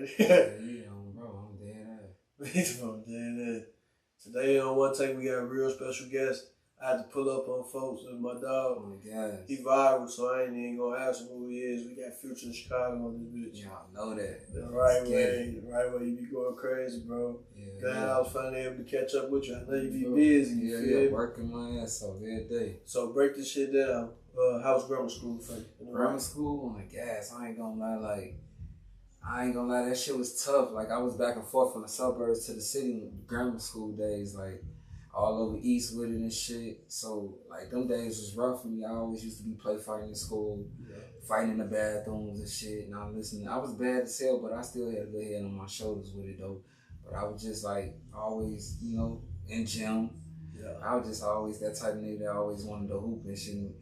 Bro, I'm dead I'm dead. Today on One Take, we got a real special guest. I had to pull up on folks with my dog. Oh my God. He viral, so I ain't even gonna ask him who he is. We got Future in Chicago on this bitch. Y'all know that. The right way. You be going crazy, bro. Glad I was finally able to catch up with you. I know you be busy. Yeah, working my ass off every day. So break this shit down. How's grammar school for you? Grammar school on the gas. I ain't gonna lie, that shit was tough. Like, I was back and forth from the suburbs to the city in grammar school days, like, all over East with it and shit. So, like, them days was rough for me. I always used to be play fighting in school, fighting in the bathrooms and shit. And I was bad as hell, but I still had a good head on my shoulders with it, though. But I was just, like, always, in gym. Yeah. I was just always that type of nigga that always wanted to hoop and shit. And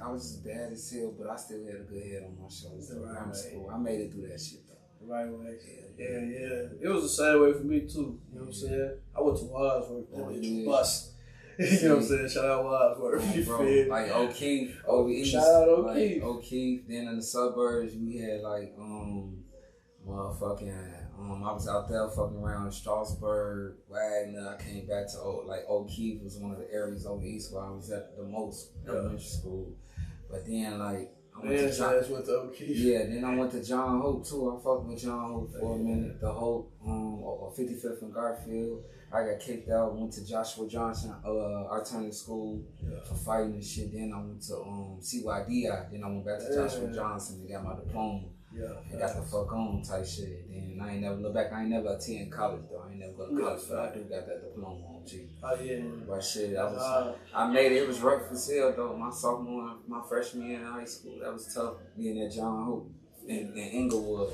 I was just bad as hell, but I still had a good head on my shoulders. Grammar school. I made it through that shit, though. The right way. Yeah. It was the same way for me too. You know what I'm saying? I went to Wadsworth. Bus. You know what I'm saying? Shout out Wadsworth. Bro, like O'Keefe, over East. Shout out O'Keefe. Like O'Keefe. Then in the suburbs, we had like I was out there fucking around in Strasburg, Wagner. I came back to O'Keefe was one of the areas over East where I was at the most elementary school. But then like I went to O'Keefe. Yeah, then I went to John Hope too. I fucked with John Hope for a minute. The Hope, 55th and Garfield. I got kicked out. Went to Joshua Johnson alternative school for fighting and shit. Then I went to CYDI. Then I went back to Joshua Johnson and got my diploma. And got the fuck on type shit. Then I ain't never look back. I ain't never attend college though. I ain't never go to college, but I do got that diploma on G. Oh yeah. But shit, I made it. It was rough as hell though. My freshman year in high school, that was tough. Being at John Hope in Inglewood.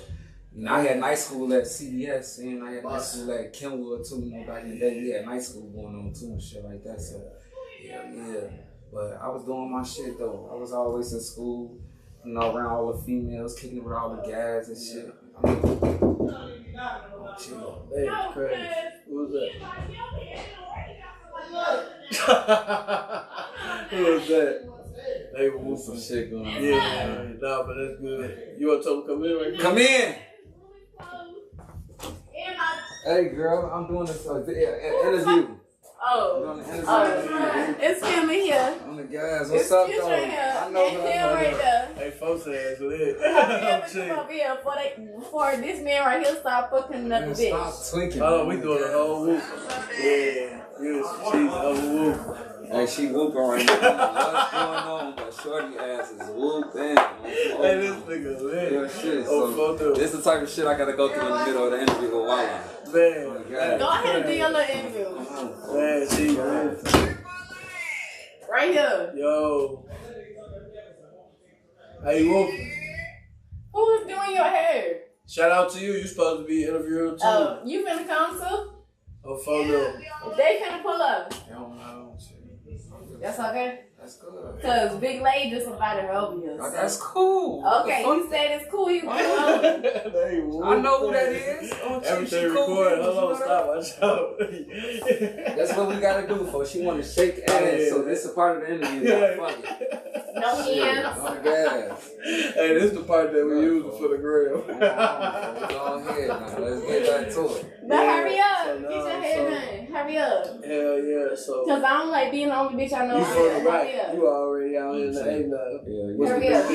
I had night school at CBS and I had night school at Kenwood too. Back in the day, we had night school going on too and shit like that. So yeah. But I was doing my shit though. I was always in school. Around all the females, kicking it with all the guys and shit. That's crazy. Who was that? Who was that? They were moving some shit going on. Yeah, nah, but that's good. You want to tell them come in right now? Come in! Hey girl, I'm doing this interview. It's him in here. On the guys, what's up though? I know him right there. Hey, folks ass lit. Come over here before this man right here start fucking another bitch. Stop tweaking. Oh, we doing a whole whoop. Yeah, she's a whoop. Hey, she whooping right now. What's going on? But shorty ass is whooping. Hey, this nigga lit. Yeah, shit. So this is the type of shit I gotta go through in the middle of the interview with Walla. Man, go ahead and do your little interview. Man, she right here. Yo. How you whooping? Who's doing your hair? Shout out to you. You supposed to be interviewed too. Oh, you finna come too? Oh, phone no. They finna pull up. That's okay? That's good. Cause Big Lady just invited her over here. So. That's cool. Okay, you said it's cool. You come on. I know who that is. Everything recorded. Hold on, stop. Watch out. That's what we gotta do for. She wanna shake ass, so this is a part of the interview. Fuck it. No hands. On the gas. Hey, this is the part that we use for the grill. Go ahead now. Let's get back to it. But hurry up. Get your hair done. Hurry up. Hell yeah. So. Cause I don't like being the only bitch I know. You from the right. You already out in the A now. Hurry up.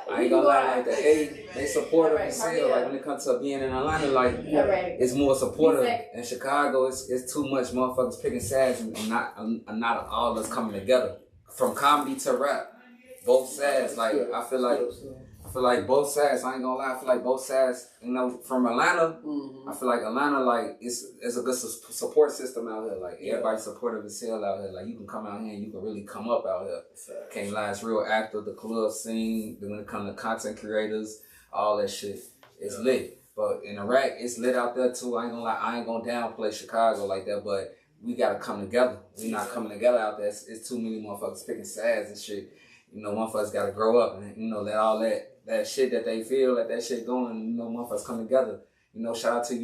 I ain't gonna lie, like the A, they supportive as hell. Like when it comes to being in Atlanta, like it's more supportive. In Chicago, it's too much motherfuckers picking sides and not all of us coming together. From comedy to rap, both sides. Like I feel like both sides. I ain't gonna lie. I feel like both sides. From Atlanta, I feel like Atlanta, like it's a good support system out here. Like everybody's supportive as hell out here. Like you can come out here and you can really come up out here. Can't lie, it's real active. The club scene. When it comes to content creators, all that shit, it's lit. But in Iraq, it's lit out there too. I ain't gonna lie. I ain't gonna downplay Chicago like that, but we gotta come together. We not coming together out there. It's too many motherfuckers picking sides and shit. Motherfuckers gotta grow up and let all that shit that they feel, that shit going, motherfuckers come together. Shout out to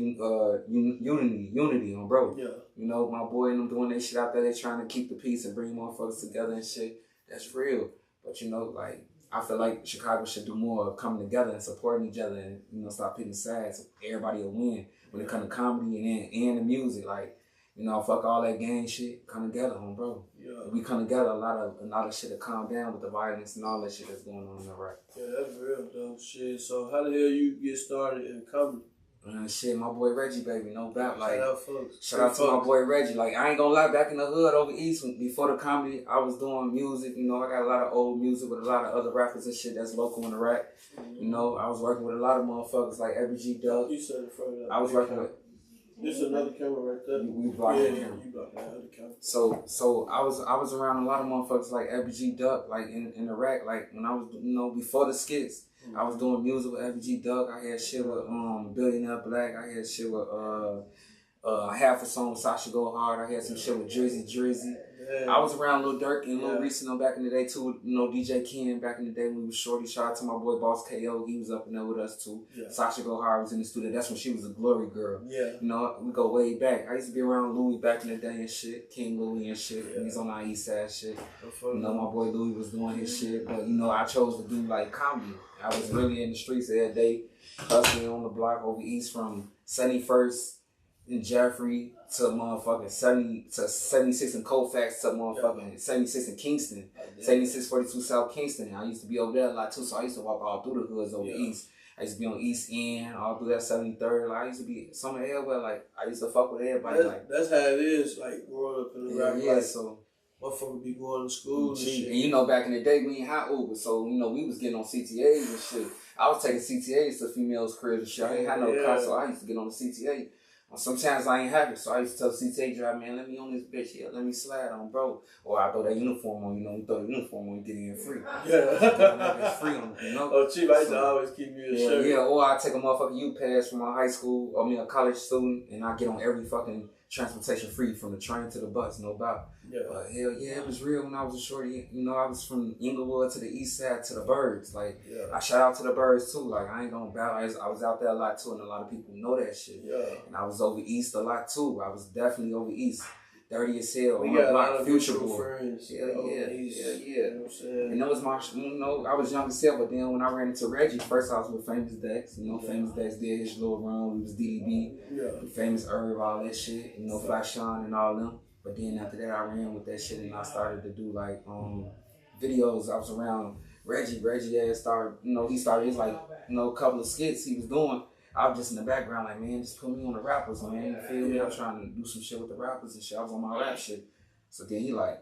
Unity on bro. Yeah. My boy and them doing their shit out there, they trying to keep the peace and bring motherfuckers together and shit. That's real. But like I feel like Chicago should do more of coming together and supporting each other and, you know, stop picking sides. So everybody will win when it comes to comedy and the music. Like, you know, fuck all that gang shit. Come together, bro. Yeah. If we come together, a lot of shit to calm down with the violence and all that shit that's going on in the right. Yeah, that's real though. Shit. So how the hell you get started in comedy? Shit, my boy Reggie, baby, no doubt. Like, shout out, folks. Shout out to my boy Reggie. Like, I ain't gonna lie, back in the hood over east, before the comedy, I was doing music. You know, I got a lot of old music with a lot of other rappers and shit that's local in the rap. You know, I was working with a lot of motherfuckers like G Dub. You said it further. I was working with. This is another camera right there. We blocked the camera. You blocked the other camera. So I was around a lot of motherfuckers like G Dub, like in the rack. Like when I was, you know, before the skits. I was doing music with G Dub. I had shit with Billionaire Black. I had shit with half a song with Sasha Go Hard. I had some shit with Drizzy. Yeah. I was around Lil Durk and Lil Reese back in the day too. You know, DJ Ken back in the day when we was shorty. Shout out to my boy Boss KO. He was up in there with us too. Yeah. Sasha Go Hard was in the studio. That's when she was a glory girl. Yeah. You know, we go way back. I used to be around Louis back in the day and shit. King Louis and shit. Yeah. He's on our east side shit. You know, my boy Louis was doing his shit. But, you know, I chose to do like comedy. I was really in the streets every day, hustling on the block over east from 71st in Jeffrey to motherfucking 76 in Colfax to motherfucking 76 in Kingston, 7642 South Kingston. I used to be over there a lot too, so I used to walk all through the hoods over east. I used to be on East End, all through that 73rd. Like, I used to be somewhere everywhere. Like, I used to fuck with everybody. That's how it is, like, growing up in the rap life. So motherfuckers be going to school and shit. And you know, back in the day, we ain't had Uber, so, you know, we was getting on CTAs and shit. I was taking CTAs to females' cribs and shit. I ain't had no car, so I used to get on the CTA. Sometimes I ain't have it, so I used to tell CTA driver, man, let me on this bitch here, let me slide on, bro. Or I throw that uniform on, you know, we throw the uniform on, you get in free. Yeah. It's free on, you know. Oh, cheap, I used to always keep me a shirt. Yeah, or I take a motherfucking U-Pass from my high school, a college student, and I get on every fucking transportation free from the train to the bus, no doubt. Yeah. But hell yeah, it was real when I was a shorty. You know, I was from Inglewood to the east side to the Birds. Like, I shout out to the Birds too. Like, I ain't gonna bow. I was out there a lot too, and a lot of people know that shit. Yeah. And I was over east a lot too. I was definitely over east. Dirty as hell. We got a lot of Future friends. Yeah. You know what I'm saying? And that was my, you know, I was young as hell, but then when I ran into Reggie, first I was with Famous Dex. You know, Famous Dex did his little run. We was DDB, Famous Herb, all that shit. You know, Flash Sean and all them. But then after that, I ran with that shit and I started to do like videos. I was around Reggie. Reggie had started, you know, he started his like, you know, a couple of skits he was doing. I was just in the background like, man, just put me on the rappers, man. You feel me? I was trying to do some shit with the rappers and shit. I was on my rap shit. So then he like,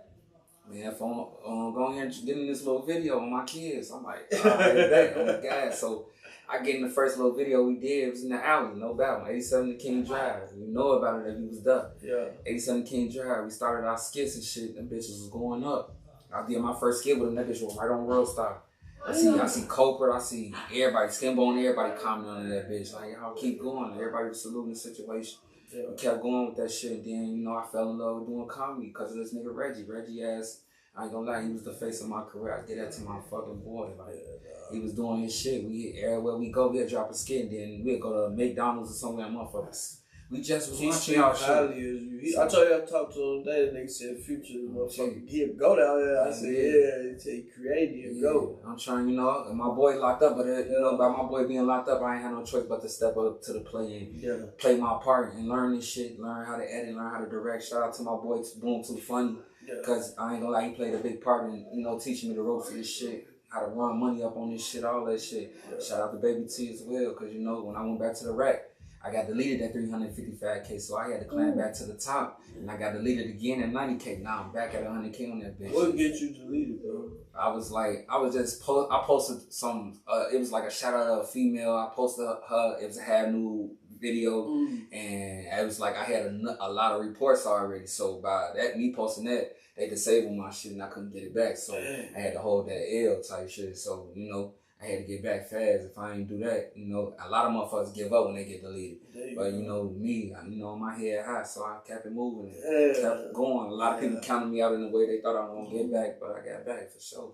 man, if I'm go here and get in this little video on my kids. I'm like, all right, back. Oh my God. So I get in the first little video we did. It was in the alley, no doubt. 87 to King Drive. You know about it if you was there. Yeah. 87 to King Drive. We started our skits and shit. Them bitches was going up. I did my first skit with them. That bitch was right on World Star. I see Culprit. I see everybody, Skinbone, everybody commenting on that bitch. Like, y'all keep going. Everybody was saluting the situation. Yeah. We kept going with that shit. Then, you know, I fell in love with doing comedy because of this nigga Reggie. Reggie ass, I ain't gonna lie, he was the face of my career. I did that to my fucking boy. Like, he was doing his shit. Everywhere we go, we'd drop a skit, and then we'd go to McDonald's or somewhere, motherfuckers. We just was watching y'all shit. I told you I talked to him today, and they said Future, motherfucker, he'll go down there. I said, yeah, he said creative, he'll go. I'm trying, you know, and my boy locked up, but you know, by my boy being locked up, I ain't had no choice but to step up to the plate and play my part and learn this shit, learn how to edit, learn how to direct. Shout out to my boy Boom Too Funny, because I ain't gonna lie, he played a big part in, you know, teaching me the ropes of this shit. How to run money up on this shit, all that shit. Shout out to Baby T as well, because, you know, when I went back to the rack, I got deleted at 355K, so I had to climb back to the top, and I got deleted again at 90K. Now I'm back at 100K on that bitch. What get you deleted, bro? I posted some, it was like a shout out of a female. I posted her, it was a half new video, and it was like I had a lot of reports already, so by that, me posting that, they disabled my shit and I couldn't get it back, so I had to hold that L type shit, so, you know, I had to get back fast. If I ain't do that, you know, a lot of motherfuckers give up when they get deleted. But, you know, me, you know, my head high, so I kept it moving and kept going. A lot of people counted me out in the way they thought I was going to get back, but I got back for sure.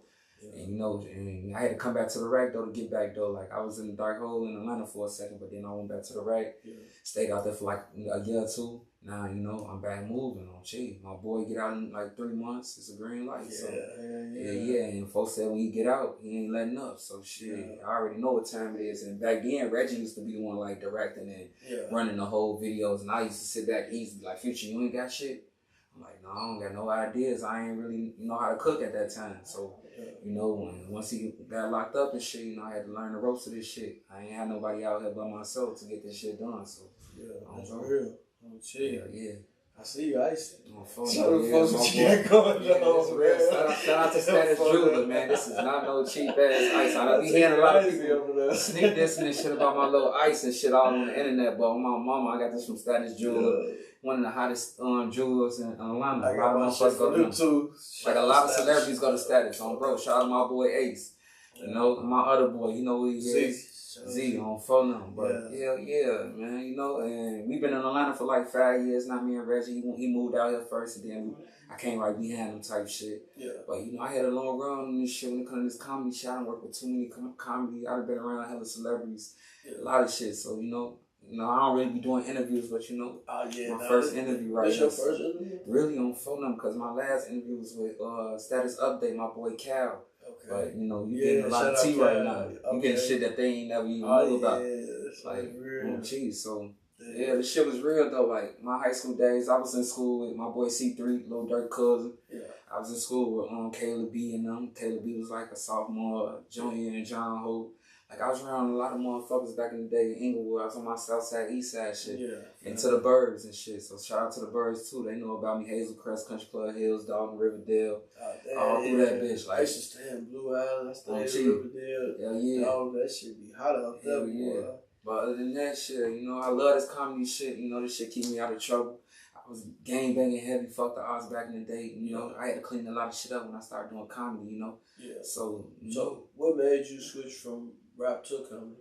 And you know, and I had to come back to the rack though to get back though. Like I was in the dark hole in Atlanta for a second, but then I went back to the rack. Stayed out there for like a year or two. Now, you know, I'm back moving on G. My boy get out in like 3 months. It's a green light. And folks said when he get out, he ain't letting up. So shit, I already know what time it is. And back then, Reggie used to be the one like directing and running the whole videos. And I used to sit back, he's like, Future, you ain't got shit? I'm like, no, I don't got no ideas. I ain't really know how to cook at that time. So, you know, once he got locked up and shit, you know, I had to learn the ropes of this shit. I ain't had nobody out here by myself to get this shit done. So, that's real. Oh, shit. I see you icing. Shout out to Status Jeweler, man. This is not no cheap ass ice. I be hearing a lot of people sneak this and shit about my little ice and shit all on the internet, but my mama, I got this from Status Jeweler. One of the hottest jewelers in Atlanta. I got my shit go to too. Like a lot of celebrities go to Status. On bro, shout out to my boy Ace. You know, my other boy, you know who he is. Z on phone number, but man, you know, and we've been in Atlanta for like 5 years now. Me and Reggie, he moved out here first, and then I came right behind him type shit. But you know, I had a long run in this shit when it comes to this comedy shit. I done worked with too many comedy. I've been around hella celebrities, a lot of shit. So you know, I don't really be doing interviews, but you know, my first interview right now. That's your first interview? Really on phone number, because my last interview was with Status Update, my boy Cal. But you know, you getting a lot of tea right now. You getting shit that they ain't never even knew about. Like, geez, so this shit was real though. Like my high school days, I was in school with my boy C3, Lil Durk cousin. I was in school with Caleb B and them. Caleb B was like a sophomore, junior, and John Hope. Like I was around a lot of motherfuckers back in the day in Inglewood. I was on my south side, east side shit. And to the Birds and shit. So shout out to the Birds too. They know about me. Hazelcrest, Country Club Hills, Dalton, Riverdale. All through that bitch. Like, I used to stay in Blue Island. I stayed in Riverdale. All that shit be hot out there. But other than that shit, you know, I love this comedy shit. You know, this shit keep me out of trouble. I was gang banging heavy, fuck the odds back in the day. You know, I had to clean a lot of shit up when I started doing comedy, you know. So what made you switch from rap to comedy?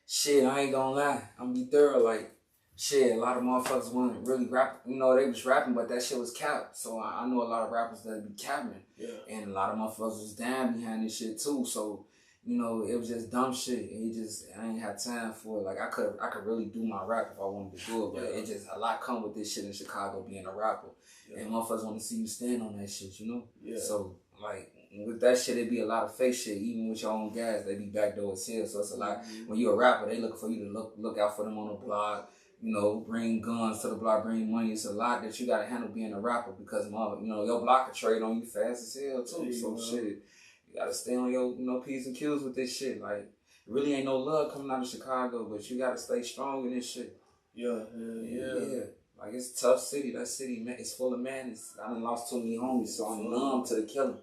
Shit, I ain't gonna lie. I'm gonna be thorough. Like, shit, a lot of motherfuckers wasn't really rap. You know, they was rapping, but that shit was capped. So I know a lot of rappers that be capping. And a lot of motherfuckers was down behind this shit too. So, you know, it was just dumb shit. And I ain't had time for it. Like, I could really do my rap if I wanted to do it. But it just, a lot come with this shit in Chicago being a rapper. And motherfuckers want to see you stand on that shit, you know? So, like, with that shit, it be a lot of fake shit. Even with your own guys, they be backdoor as hell. So it's a lot. When you a rapper, they looking for you to look out for them on the block. You know, bring guns to the block, bring money. It's a lot that you gotta handle being a rapper because, you know, your block can trade on you fast as hell too. So shit, you gotta stay on your, you know, P's and Q's with this shit. Like, it really ain't no love coming out of Chicago, but you gotta stay strong in this shit. Like, it's a tough city. That city, man, it's full of madness. I done lost too many homies, so I'm numb to the killing.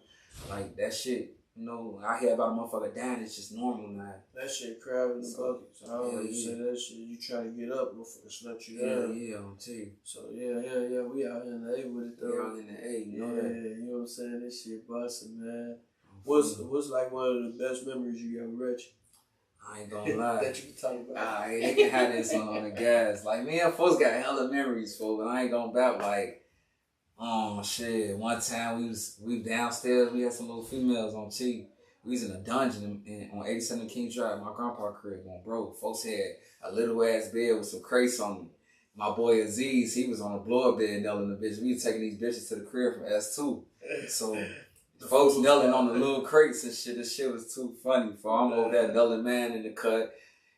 Like, that shit, you know, I hear about a motherfucker dying, it's just normal now. That shit crab in the buckets. I always say that shit, you try to get up, motherfuckers let you down. I'm tell you. So, we out here in the A with it, though. We out in the A, you know that. You know what I'm saying? This shit busting, man. What's like one of the best memories you got with Reggie? I ain't gonna lie. That you can talk about. They can have this on the gas. Like, me and folks got hella memories, folks, but I ain't gonna bat, like, shit. One time we downstairs, we had some little females on T. We was in a dungeon on 87 King Drive, my grandpa crib on bro. Folks had a little ass bed with some crates on it. My boy Aziz, he was on a blow up bed nailing the bitch. We was taking these bitches to the crib from S2. So folks nailing on the little crates and shit. This shit was too funny. For I'm over there nailing man in the cut.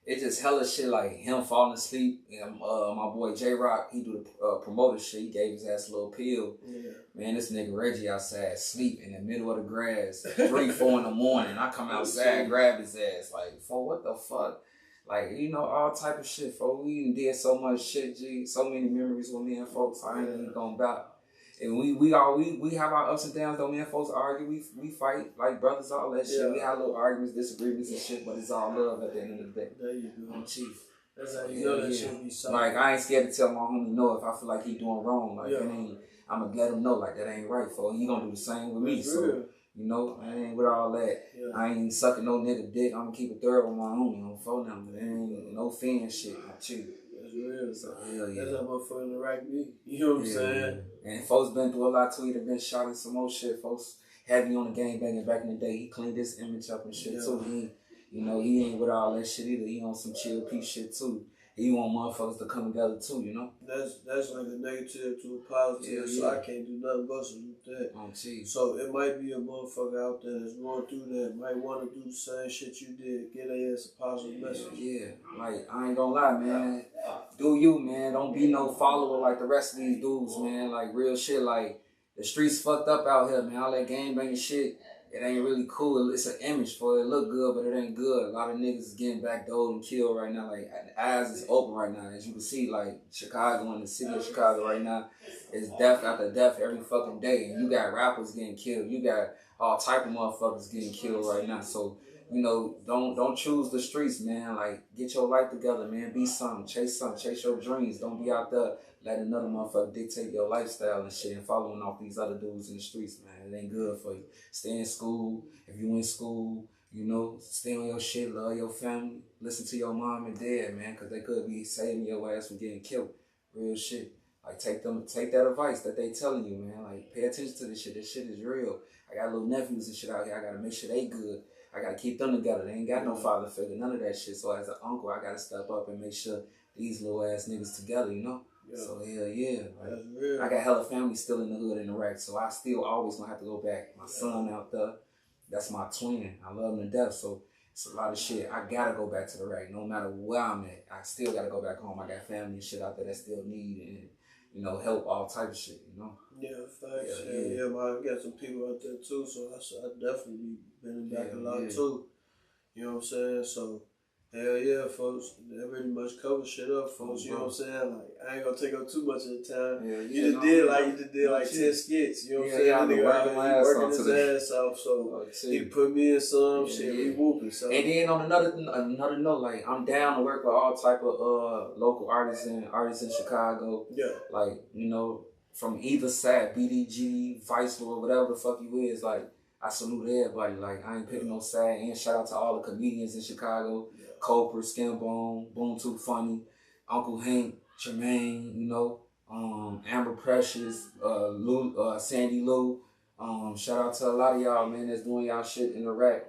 It just hella shit like him falling asleep. And, my boy J-Rock, he do the promoter shit. He gave his ass a little pill. Man, this nigga Reggie outside sleep in the middle of the grass. 3, 4 in the morning. I come outside, grab his ass. Like, for what the fuck? Like, you know, all type of shit, folks. We done did so much shit, G. So many memories with me and folks. I ain't even gonna back. And we have our ups and downs though. Me and folks argue, we fight like brothers, all that shit. We have little arguments, disagreements and shit, but it's all love at the end of the day. There you go. I'm chief. That's how you know that shit be solid. Like, I ain't scared to tell my homie no if I feel like he doing wrong. Like, I'ma let him know like that ain't right, folks. He gonna do the same with me. That's so real. you know, I ain't with all that. I ain't sucking no nigga dick. I'm gonna keep it thorough with my homie on phone number. There ain't no fan shit. I'm chief. That's real. So hell yeah. That's how motherfucker in the right beat. You know what I'm saying? And folks been through a lot too. He done been shot in some more shit. Folks heavy on the gangbanging back in the day. He cleaned his image up and shit too. He ain't with all that shit either. He on some chill peace shit too. He want motherfuckers to come together too, you know? That's like a negative to a positive, so I can't do nothing but salute that. So it might be a motherfucker out there that's going through that, might want to do the same shit you did, get their ass a positive message. Yeah, like, I ain't gonna lie, man. Do you, man. Don't be no follower like the rest of these dudes, man. Like, real shit, like, the streets fucked up out here, man. All that gangbanging shit, it ain't really cool. It's an image for it. It look good, but it ain't good. A lot of niggas is getting backdoored and killed right now. Like, the eyes is open right now. As you can see, like, Chicago and the city of Chicago right now is death after death every fucking day. And you got rappers getting killed. You got all type of motherfuckers getting killed right now. So, don't choose the streets, man. Like, get your life together, man. Be something. Chase your dreams. Don't be out there letting another motherfucker dictate your lifestyle and shit and following off these other dudes in the streets, man. It ain't good for you. Stay in school. If you in school, stay on your shit, love your family. Listen to your mom and dad, man, because they could be saving your ass from getting killed. Real shit. Like, take that advice that they telling you, man. Like, pay attention to this shit. This shit is real. I got little nephews and shit out here. I got to make sure they good. I got to keep them together. They ain't got no father figure, none of that shit. So as an uncle, I got to step up and make sure these little ass niggas together, Yeah. So hell yeah. Like, I got hella family still in the hood in Iraq, so I still always gonna have to go back. My son out there, that's my twin. I love him to death, so it's a lot of shit. I gotta go back to Iraq, no matter where I'm at. I still gotta go back home. I got family and shit out there that still need and help all type of shit, Yeah, facts. Yeah, man. I got some people out there too, so I definitely been back a lot too. You know what I'm saying? So, hell yeah, folks. That pretty much covers shit up, folks. You know what I'm saying? Like, I ain't gonna take up too much of the time. You just did like 10 skits. You know what I'm saying? He working his ass off, so he put me in some shit. We whooping. So. And then on another note, like, I'm down to work with all type of local artists in Chicago. Yeah. Like, from either side, BDG, Vice Lord, whatever the fuck you is, like, I salute everybody. Like, I ain't picking no side. And shout out to all the comedians in Chicago. Cooper, Skinbone, Boom Too Funny, Uncle Hank, Jermaine, Amber Precious, Sandy Lou. Shout out to a lot of y'all, man, that's doing y'all shit in Iraq,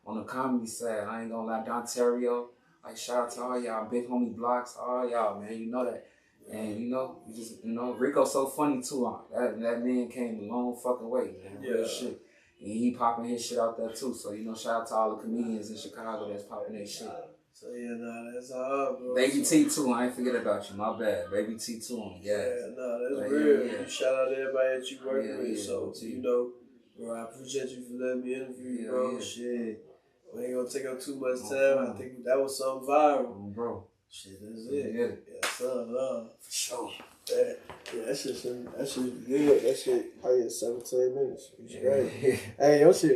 on the comedy side. I ain't gonna lie, Dontario. Like, shout out to all y'all, Big Homie Blocks, all y'all, man, you know that. And, Rico's so funny too. That man came a long fucking way, man. Real shit. And he popping his shit out there too. So, shout out to all the comedians in Chicago that's popping their shit. So, that's all, bro. Baby T too. I ain't forget about you. My bad. Baby T too on the gas. That's real. You shout out to everybody that you work with. So, bro, I appreciate you for letting me interview you, bro. Shit. We ain't gonna take up too much time. I think that was something viral. Bro. Shit, that's it. Yeah, son, love. For sure. That shit good. That shit, 17 minutes. It's great. Hey, your shit.